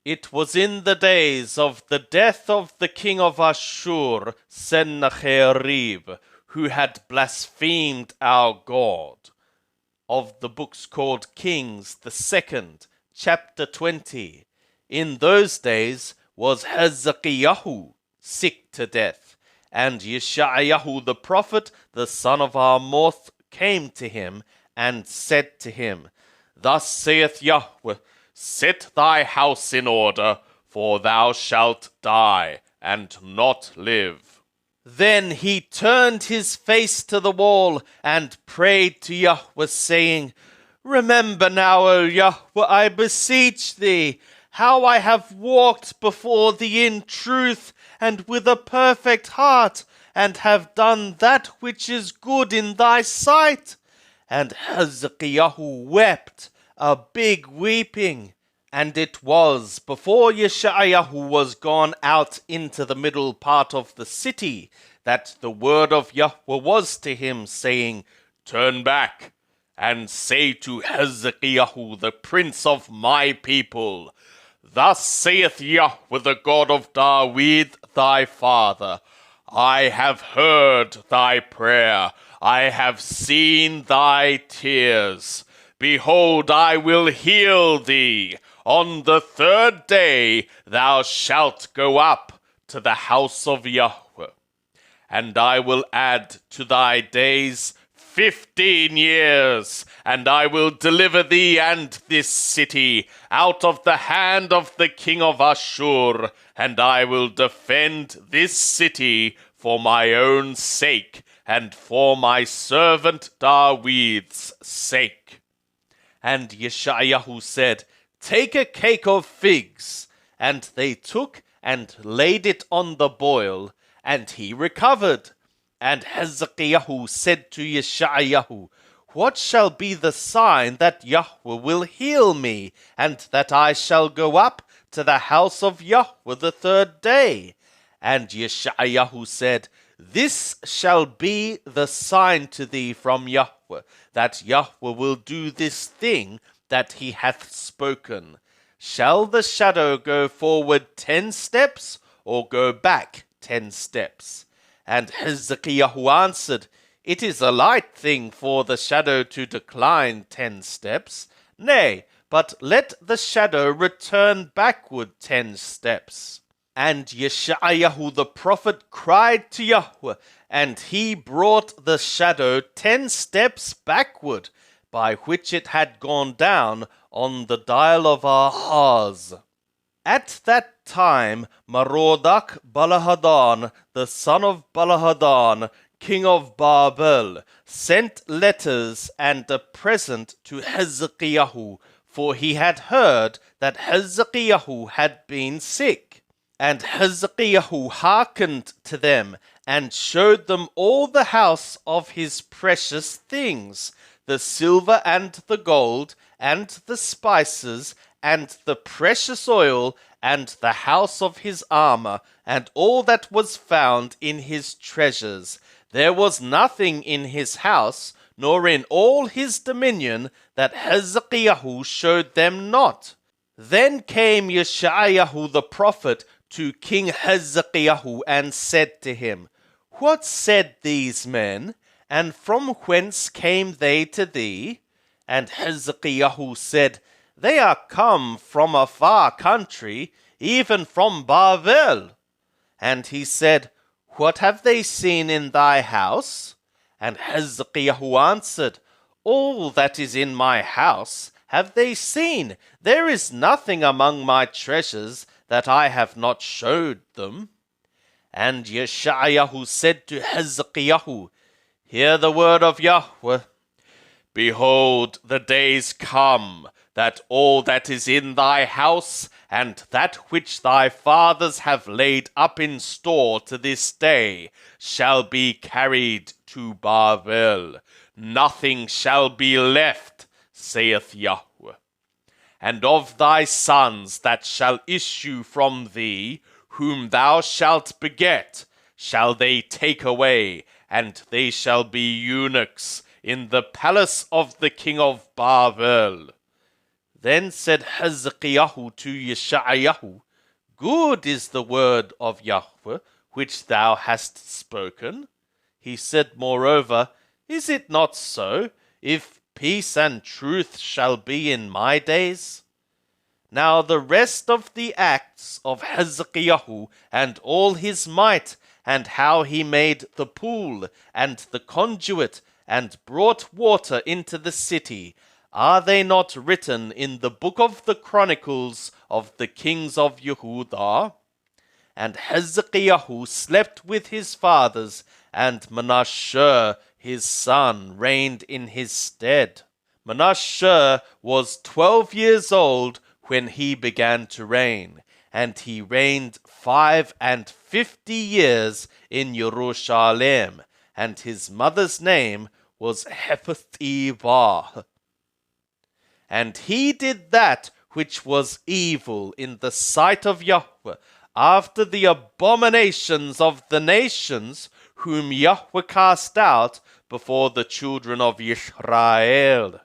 It was in the days of the death of the king of Ashur, Sennacherib, who had blasphemed our God. Of the books called Kings, the second, chapter 20. In those days was Hezekiah sick to death, and Yeshayahu the prophet, the son of Amoth, came to him and said to him, Thus saith Yahweh, Set thy house in order, for thou shalt die, and not live. Then he turned his face to the wall, and prayed to Yahweh, saying, Remember now, O Yahweh, I beseech thee, how I have walked before thee in truth, and with a perfect heart, and have done that which is good in thy sight. And Hezekiah wept a big weeping. And it was before Yeshayahu was gone out into the middle part of the city, that the word of Yahweh was to him, saying, Turn back, and say to Hezekiah the prince of my people, Thus saith Yahweh the God of David thy father, I have heard thy prayer, I have seen thy tears. Behold, I will heal thee. On the third day thou shalt go up to the house of Yahweh, and I will add to thy days 15 years, and I will deliver thee and this city out of the hand of the king of Ashur, and I will defend this city for my own sake, and for my servant David's sake. And Yeshayahu said, Take a cake of figs. And they took and laid it on the boil, and he recovered. And Hezekiah said to Yeshayahu, What shall be the sign that Yahweh will heal me, and that I shall go up to the house of Yahweh the third day? And Yeshayahu said, This shall be the sign to thee from Yahweh, that Yahweh will do this thing that he hath spoken. Shall the shadow go forward 10 steps, or go back 10 steps? And Hezekiah answered, It is a light thing for the shadow to decline 10 steps. Nay, but let the shadow return backward 10 steps. And Yeshayahu the prophet cried to Yahweh, and he brought the shadow 10 steps backward, by which it had gone down on the dial of Ahaz. At that time Merodach Balahadan, the son of Balahadan, king of Babel, sent letters and a present to Hezekiah, for he had heard that Hezekiah had been sick. And Hezekiah hearkened to them, and showed them all the house of his precious things, the silver and the gold, and the spices, and the precious oil, and the house of his armor, and all that was found in his treasures. There was nothing in his house, nor in all his dominion, that Hezekiah showed them not. Then came Yeshayahu the prophet to King Hezekiah, and said to him, What said these men? And from whence came they to thee? And Hezekiah said, They are come from a far country, even from Babel. And he said, What have they seen in thy house? And Hezekiah answered, All that is in my house have they seen. There is nothing among my treasures that I have not showed them. And Yeshayahu said to Hezekiah, Hear the word of Yahweh. Behold, the days come, that all that is in thy house, and that which thy fathers have laid up in store to this day, shall be carried to Babel. Nothing shall be left, saith Yahweh. And of thy sons that shall issue from thee, whom thou shalt beget, shall they take away, and they shall be eunuchs in the palace of the king of Babel. Then said Hezekiah to Yeshayahu, Good is the word of Yahweh which thou hast spoken. He said moreover, Is it not so, if peace and truth shall be in my days? Now the rest of the acts of Hezekiah and all his might, and how he made the pool and the conduit, and brought water into the city, are they not written in the book of the Chronicles of the kings of Yehudah? And Hezekiah slept with his fathers, and Manasseh his son reigned in his stead. Manasseh was 12 years old when he began to reign, and he reigned 55 years in Jerusalem, and his mother's name was Hephzibah. And he did that which was evil in the sight of Yahweh, after the abominations of the nations whom Yahweh cast out before the children of Israel.